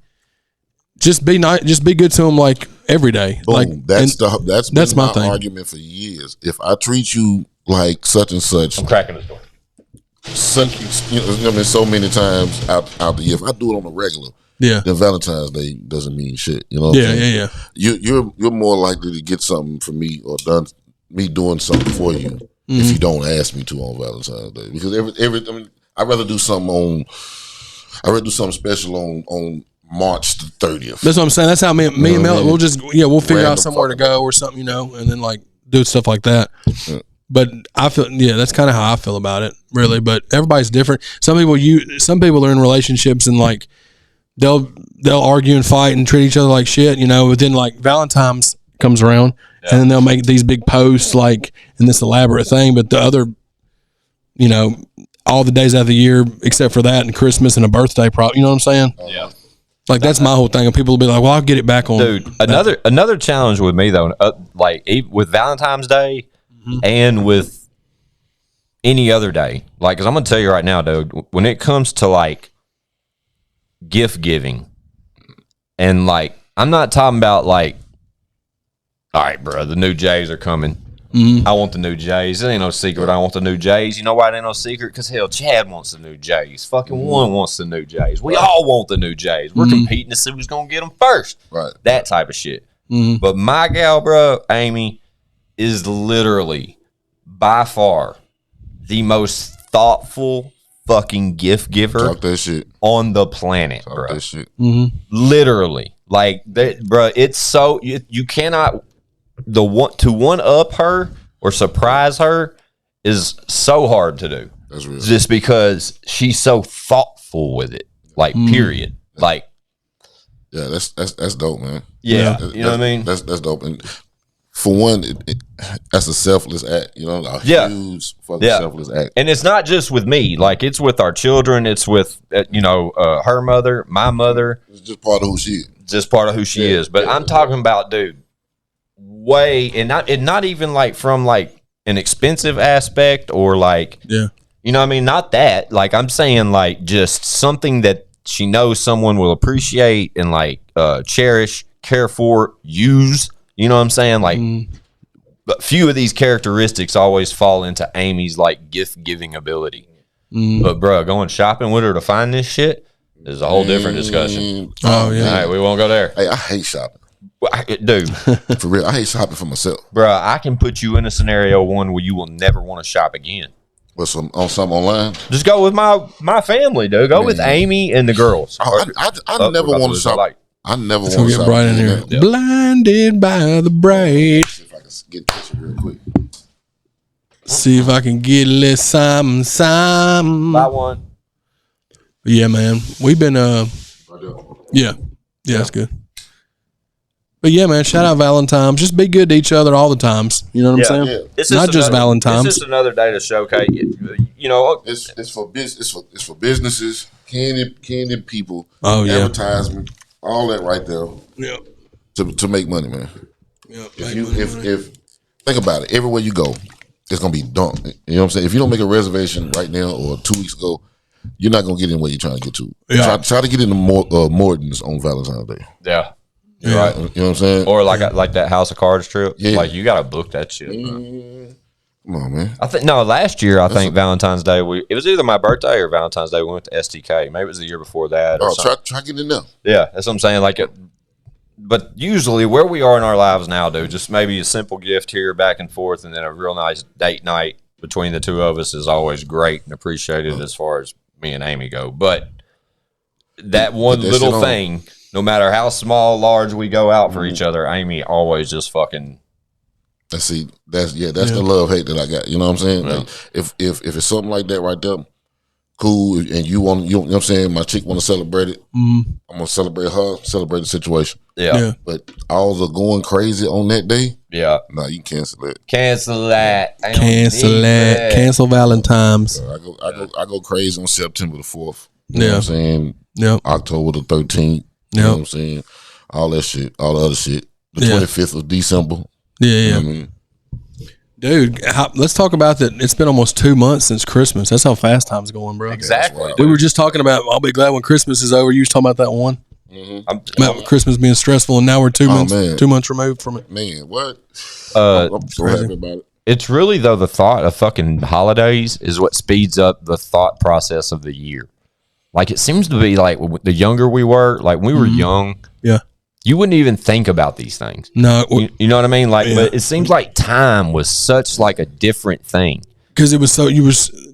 just be nice, just be good to them like every day. Boom. Like that's been my my thing. argument for years. If I treat you like such and such, I'm cracking the door. so many times out the year. If I do it on a regular, then Valentine's Day doesn't mean shit. You know what I'm saying? You're more likely to get something from me or doing something for you if you don't ask me to on Valentine's Day. Because I'd rather do something special on March the 30th. That's what I'm saying. That's how me and Mel, we'll figure out somewhere to go or something, and then like do stuff like that. Yeah. But I feel, that's kind of how I feel about it, really. But everybody's different. Some people are in relationships and like they'll argue and fight and treat each other like shit, But then like Valentine's comes around and then they'll make these big posts like in this elaborate thing. But the other, all the days out of the year except for that and Christmas and a birthday, you know what I'm saying? Yeah. Like that's my whole thing, and people will be like, "Well, I'll get it back on." Dude, another challenge with me though, like with Valentine's Day and with any other day, like, because I'm gonna tell you right now, dude, when it comes to like gift giving, and like, I'm not talking about like, all right, bro, the new J's are coming. I want the new J's. It ain't no secret. I want the new J's. You know why it ain't no secret? Because hell, Chad wants the new J's. Fucking one wants the new J's. We all want the new J's. We're competing to see who's gonna get them first. Right. That type of shit. But my gal, bro, Amy, is literally by far the most thoughtful fucking gift giver Talk that shit. on the planet, Talk bro. that shit. Literally, like that, bro. It's so you cannot. To one up her or surprise her is so hard to do. That's real. Just because she's so thoughtful with it. Like period. Like yeah, that's dope, man. Yeah, you know what I mean. That's dope. And for one, that's a selfless act. Huge fucking selfless act. And it's not just with me. Like it's with our children. It's with her mother, my mother. It's just part of who she is. Just part of who she is. But I'm talking about, dude. Not even like from like an expensive aspect or like you know what I mean, not that, like I'm saying like just something that she knows someone will appreciate and like cherish, care for, use, you know what I'm saying, like but few of these characteristics always fall into Amy's like gift giving ability. But bro, going shopping with her to find this shit is a whole different discussion. Oh yeah. All right, we won't go there. Hey, I hate shopping. Dude, for real, I hate shopping for myself, bro. I can put you in a scenario one where you will never want to shop again. What's something online? Just go with my family, dude. Go with Amy and the girls. I never want to shop. I never want to get shop. bright in here. Yep. Blinded by the bright. See if I can get a picture real quick. See if I can get a little some. Buy one. Yeah, man. We've been yeah, that's good. But yeah, man, shout out Valentimes. Just be good to each other all the times. You know what I'm saying? Yeah. It's not just Valentimes. It's just another day to showcase. It's for businesses, candy people, advertisement, all that right there. Yeah. To make money, man. Yeah. If think about it, everywhere you go, it's gonna be dumped. You know what I'm saying? If you don't make a reservation right now or 2 weeks ago, you're not gonna get in where you're trying to get to. Yeah. Try to get into Morton's on Valentine's Day. Yeah. Yeah. Right. You know what I'm saying? Or like that House of Cards trip. Yeah. Like you gotta book that shit. Come on, man. Last year I think Valentine's Day it was either my birthday or Valentine's Day we went to STK. Maybe it was the year before that. Or try getting in there. Yeah, that's what I'm saying. But usually where we are in our lives now, dude, just maybe a simple gift here, back and forth, and then a real nice date night between the two of us is always great and appreciated as far as me and Amy go. But that one little thing. No matter how small, large we go out for each other, Amy always just fucking. That's the love hate that I got. You know what I'm saying? Yeah. Like if it's something like that right there, cool. And you know what I'm saying? My chick want to celebrate it. I'm gonna celebrate her, celebrate the situation. Yeah. But all the going crazy on that day. Yeah. No, you cancel it. Cancel that. Cancel Valentimes. I go crazy on September the 4th. You know what I'm saying? Yep. October the 13th. You know what I'm saying? All that shit, all the other shit. The 25th of December. Yeah, yeah. You know what I mean? Dude, let's talk about that. It's been almost 2 months since Christmas. That's how fast time's going, bro. Exactly. We were just talking about, I'll be glad when Christmas is over. You was talking about that one. About Christmas being stressful, and now we're 2 months removed from it. Man, what? I'm so happy about it. It's really, though, the thought of fucking holidays is what speeds up the thought process of the year. Like, it seems to be like the younger we were, like when we were young, you wouldn't even think about these things. No. You know what I mean? Like, but it seems like time was such like a different thing. Because it was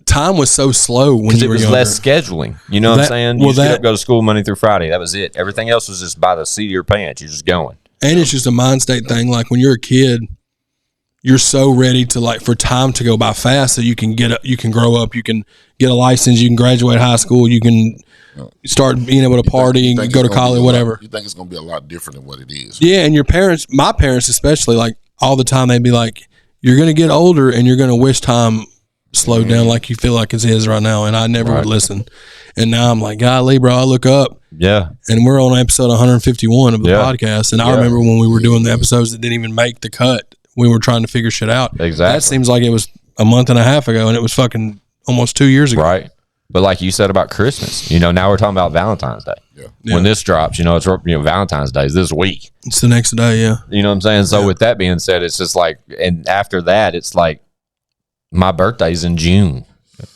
time was so slow when you were was younger. less scheduling. You know what I'm saying? You just get up, go to school Monday through Friday. That was it. Everything else was just by the seat of your pants. You're just going. And it's just a mind state thing. Like when you're a kid, you're so ready to like for time to go by fast so you can get up, you can grow up, you can get a license, you can graduate high school, you can start being able to party and go to college, whatever. You think it's going to be a lot different than what it is. Yeah, and your parents, my parents especially, like all the time they'd be like, you're going to get older and you're going to wish time slowed down like you feel like it is right now. And I never would listen. And now I'm like, golly, bro, I look up. Yeah. And we're on episode 151 of the podcast. And I remember when we were doing the episodes that didn't even make the cut, we were trying to figure shit out. Exactly. That seems like it was a month and a half ago and it was fucking almost 2 years ago. Right. But like you said about Christmas, you know, now we're talking about Valentine's Day. Yeah. When this drops, you know, it's Valentine's Day is this week. It's the next day, yeah. You know what I'm saying? So with that being said, it's just like, and after that, it's like my birthday's in June.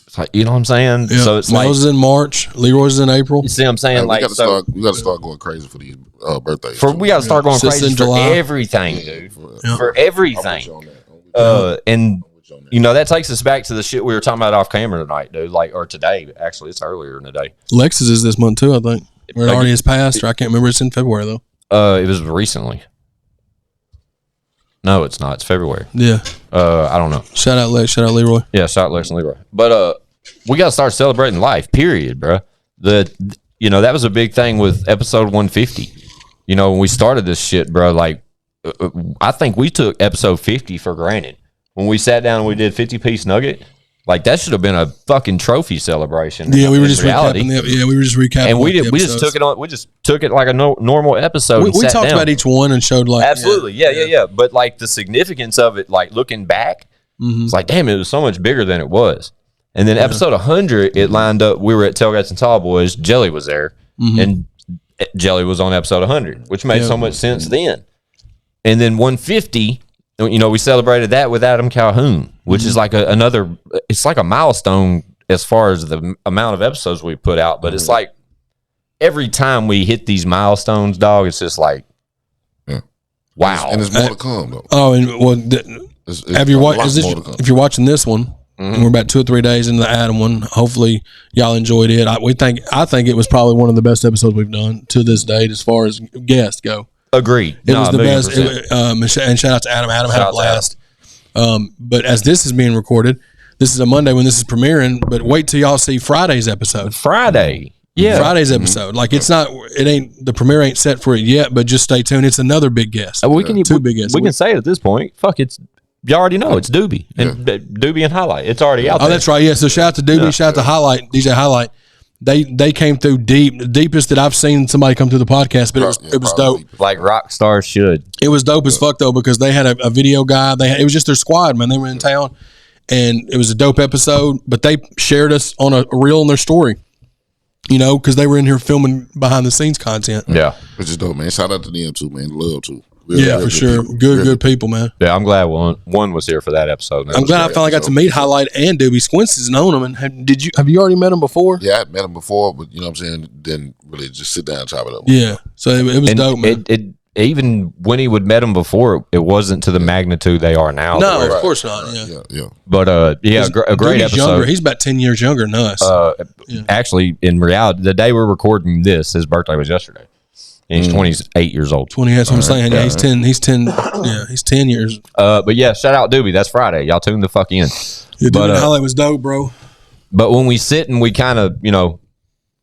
It's like, you know what I'm saying? Yeah. So it's Miles is in March, Leroy's is in April. You see what I'm saying? We got to start going crazy for these birthdays. We got to start going crazy for everything, dude. For everything. And you know, that takes us back to the shit we were talking about off camera tonight, dude. Like, or today, actually, it's earlier in the day. Lexus is this month too, I think. Or it already has passed, or I can't remember. It's in February though. It was recently. No, it's not. It's February. Yeah. I don't know. Shout out Lex. Shout out Leroy. Yeah, shout out Lex and Leroy. But we got to start celebrating life. Period, bro. You know, that was a big thing with episode 150. You know, when we started this shit, bro. Like, I think we took episode 50 for granted. When we sat down and we did 50-piece nugget, like that should have been a fucking trophy celebration. Yeah, we were just recapping. We were just recapping. And we just took it on. We just took it like a normal episode. We talked about each one and showed like absolutely, yeah. But like the significance of it, like looking back, it's like damn, it was so much bigger than it was. And then episode 100, it lined up. We were at Tailgates and Tall Boys. Jelly was there, and Jelly was on episode 100, which made so much sense then. And then 150. You know, we celebrated that with Adam Calhoun, which is like another. It's like a milestone as far as the amount of episodes we put out. But it's like every time we hit these milestones, dog, it's just like, wow. And there's more to come, though. Oh, and if you're watching this one, and we're about 2 or 3 days into the Adam one, hopefully y'all enjoyed it. I think it was probably one of the best episodes we've done to this date as far as guests go. Agreed. It was the best. And shout out to Adam. Adam had a blast. But as this is being recorded, this is a Monday when this is premiering. But wait till y'all see Friday's episode. Friday's episode. Like the premiere ain't set for it yet. But just stay tuned. It's another big guest. We can big guests. We can say it at this point. Fuck, you already know it's Doobie and Doobie and Highlight. It's already out there. Oh, that's right. Yeah. So shout out to Doobie. Shout out to Highlight. DJ Highlight. They came through deep, the deepest that I've seen somebody come through the podcast, but it was dope. Like rock stars should. It was dope as fuck though, because they had a video guy. It was just their squad, man. They were in town, and it was a dope episode. But they shared us on a reel on their story, you know, because they were in here filming behind the scenes content. Yeah, which is dope, man. Shout out to them too, man. Love too. For sure. Good people, man. Yeah, I'm glad one was here for that episode. I'm glad I finally got to meet Highlight and Doobie. Squincy's known him. And have you already met him before? Yeah, I met him before, but you know what I'm saying? Didn't really just sit down and chop it up. Yeah. So it was dope, man. Even when he would met him before, it wasn't to the magnitude they are now. No, of course not. Yeah. But a great episode. Younger. He's about 10 years younger than us. Actually, in reality, the day we're recording this, his birthday was yesterday. And he's 28 years old. 20, that's what I'm saying. Yeah, he's 10. He's 10. Yeah, he's 10 years. But yeah, shout out Doobie. That's Friday. Y'all tune the fuck in. Yeah, Doobie Highlight was dope, bro. But when we sit and we kind of, you know,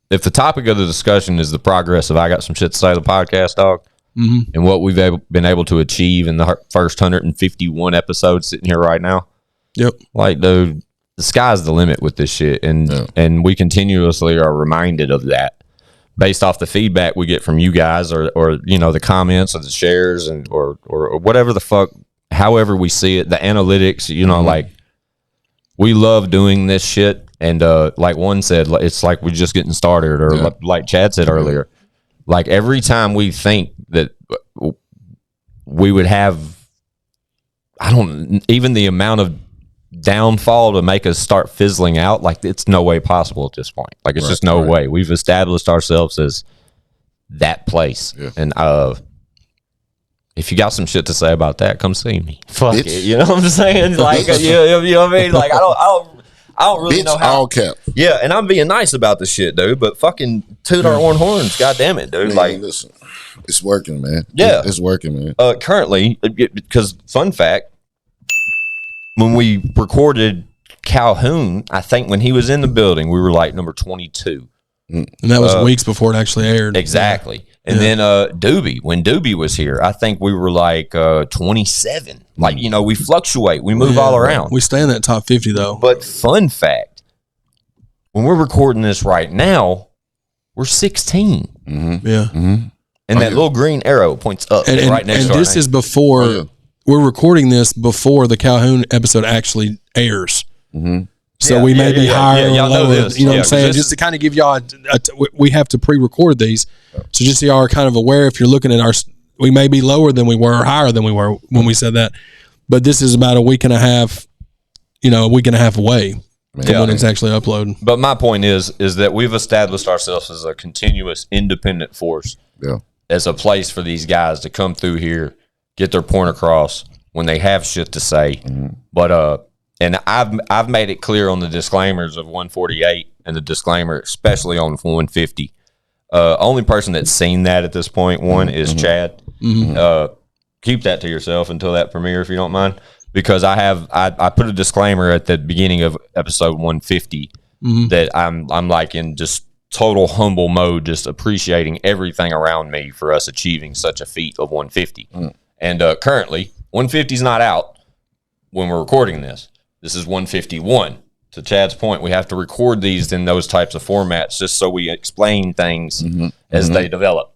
if the topic of the discussion is the progress of I Got Some Shit to Say the podcast, dog, and what we've been able to achieve in the first 151 episodes sitting here right now. Yep. Like, dude, the sky's the limit with this shit. And we continuously are reminded of that. Based off the feedback we get from you guys or you know, the comments or the shares and or whatever the fuck, however we see it, the analytics, you know, like we love doing this shit. And like one said, it's like we're just getting started, or like Chad said earlier, like every time we think that we would have, even the amount of downfall to make us start fizzling out, like it's no way possible at this point. Like it's just no way. We've established ourselves as that place. And if you got some shit to say about that, come see me. Fuck it. You know what I'm saying? Like you know what I mean? Like I I don't really know how. All cap. Yeah, and I'm being nice about this shit, dude. But fucking toot our own horns, goddamn it, dude. Man, like, listen, it's working, man. Yeah, it's working, man. Currently, because fun fact, when we recorded Calhoun, I think when he was in the building, we were like number 22. And that was weeks before it actually aired. Exactly. And then Doobie, when Doobie was here, I think we were like 27. Like, you know, we fluctuate. We move all around. We stay in that top 50, though. But fun fact, when we're recording this right now, we're 16. Mm-hmm. Yeah. Mm-hmm. And that little green arrow points up right next to our And this name. is before, we're recording this before the Calhoun episode actually airs. Mm-hmm. So we may be higher or y'all know lower. this. You know what I'm saying? Just to kind of give y'all, we have to pre-record these. So just so y'all are kind of aware, if you're looking at we may be lower than we were or higher than we were when we said that. But this is about a week and a half away from when it's actually uploading. But my point is that we've established ourselves as a continuous independent force. Yeah. As a place for these guys to come through here, get their point across when they have shit to say. Mm-hmm. But and I've made it clear on the disclaimers of 148 and the disclaimer, especially on 150. Only person that's seen that at this point, is Chad. Mm-hmm. Keep that to yourself until that premiere, if you don't mind, because I put a disclaimer at the beginning of episode 150 that I'm like in just total humble mode, just appreciating everything around me for us achieving such a feat of 150. And currently 150 is not out when we're recording this. This is 151. To Chad's point, we have to record these in those types of formats just so we explain things as they develop.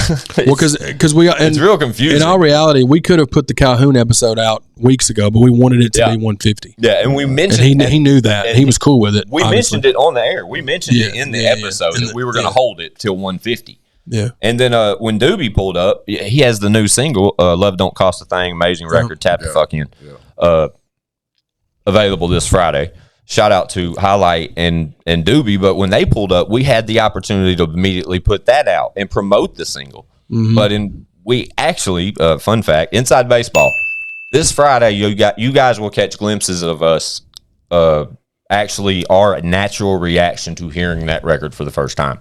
Well, because it's real confusing. In all reality, we could have put the Calhoun episode out weeks ago, but we wanted it to be 150. Yeah, and we mentioned, and he knew that, and he was cool with it. We mentioned it on the air. We mentioned it in the episode that we were going to hold it till 150. Yeah, and then when Doobie pulled up, he has the new single, "Love Don't Cost a Thing," amazing record. Tap the fuck in. Available this Friday. Shout out to Highlight and Doobie. But when they pulled up, we had the opportunity to immediately put that out and promote the single. But we actually, fun fact, Inside Baseball, this Friday, you guys will catch glimpses of us actually our natural reaction to hearing that record for the first time,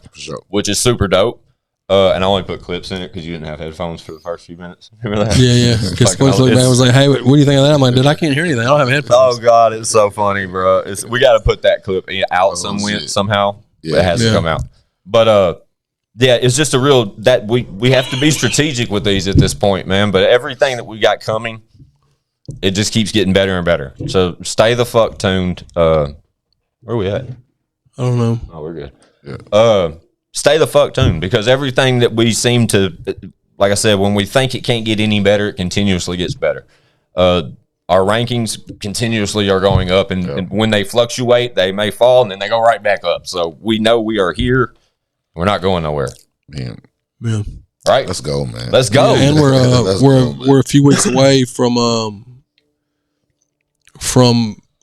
which is super dope. And I only put clips in it because you didn't have headphones for the first few minutes. Remember that? Yeah. Because Squinch man was like, "Hey, what do you think of that?" I'm like, "Dude, I can't hear anything. I don't have headphones." Oh God, it's so funny, bro. We got to put that clip out somehow. Yeah. It has to come out. But it's just a real that we have to be strategic with these at this point, man. But everything that we got coming, it just keeps getting better and better. So stay the fuck tuned. Where are we at? I don't know. Oh, we're good. Yeah. Stay the fuck tuned, because everything that we seem to, like I said, when we think it can't get any better, it continuously gets better. Our rankings continuously are going up, and when they fluctuate, they may fall, and then they go right back up. So we know we are here. We're not going nowhere. Man. Yeah. Right? Let's go, man. Let's go. Yeah, and we're a few weeks away from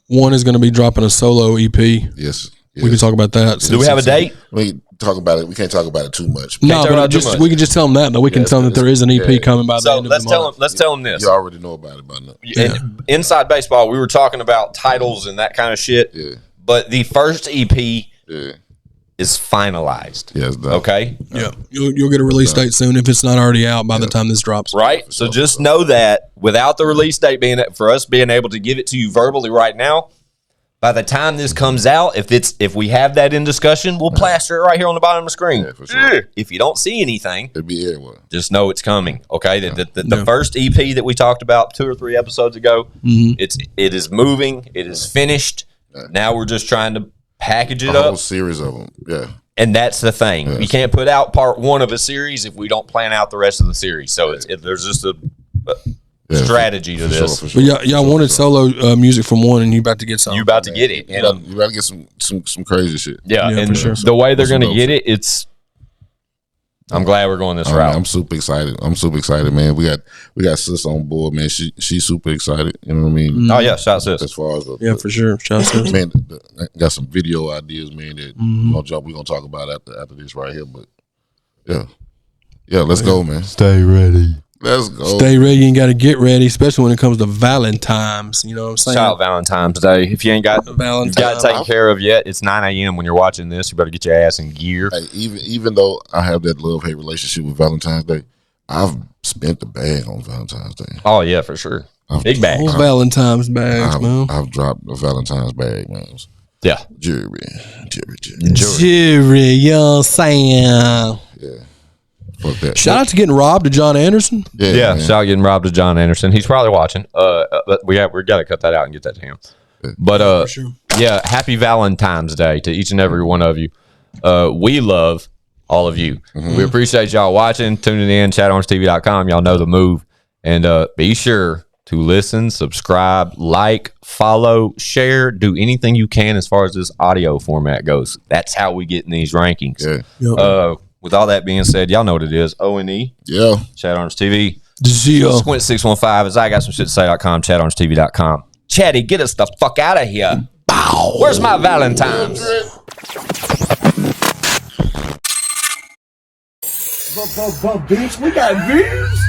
one is going to be dropping a solo EP. Yes. We can talk about that. Do we have a date? We can talk about it. We can't talk about it too much. No, but we can just tell them that. Though we can tell them that there is an EP coming by the end of the month. Let's tell them this. You already know about it by now. Inside Baseball, we were talking about titles and that kind of shit. Yeah. But the first EP is finalized. Yeah, it's done. Okay? Yeah. You'll get a release date soon if it's not already out by the time this drops. Right? So just know that without the release date being able to give it to you verbally right now, by the time this comes out, if we have that in discussion, we'll plaster it right here on the bottom of the screen. Yeah, for sure. If you don't see anything, it'll be everywhere. Just know it's coming. Okay, the first EP that we talked about 2 or 3 episodes ago, it is moving. It is finished. Now we're just trying to package it up. A whole series of them. Yeah. And that's the thing. Yes. You can't put out part 1 of a series if we don't plan out the rest of the series. So there's just a strategy to this. Sure. But y'all wanted solo music from one, and you about to get something. You about to get it. You about to get some crazy shit. Yeah, and for sure. The way they're going to get it, I'm glad we're going this route. I'm super excited. Man. We got sis on board, man. She's super excited. You know what I mean? Oh yeah, shout sis. As far as for sure, shout sis. Man, got some video ideas, man. That we're gonna talk about after this right here. But yeah, let's go, man. Stay ready. Let's go. Stay ready and got to get ready, especially when it comes to Valentimes. You know what I'm saying? Shout out Valentimes Day. If you ain't got Valentine's taken care of yet, it's 9 a.m. when you're watching this. You better get your ass in gear. Hey, even though I have that love-hate relationship with Valentine's Day, I've spent the bag on Valentine's Day. Oh, yeah, for sure. Big bags. Old Valentine's bags, man. I've dropped a Valentine's bag, man. Yeah. Jewelry. Jewelry, you know what I'm saying? Yeah. Fuck that. Shout out to getting robbed to John Anderson. Yeah, shout out getting robbed to John Anderson. He's probably watching. But we got to cut that out and get that to him. But sure. Yeah, happy Valentine's Day to each and every one of you. We love all of you. We appreciate y'all watching, tuning in, ChadArmesTV.com. Y'all know the move. And be sure to listen, subscribe, like, follow, share, do anything you can as far as this audio format goes. That's how we get in these rankings. Yeah. With all that being said, y'all know what it is. O.N.E. Yeah. ChadArmesTV. Zio. Squint 615 is I got some shit to say.com, ChadArmesTV.com. Chatty, get us the fuck out of here. Bow. Where's my Valentimes? Bitch, we got views.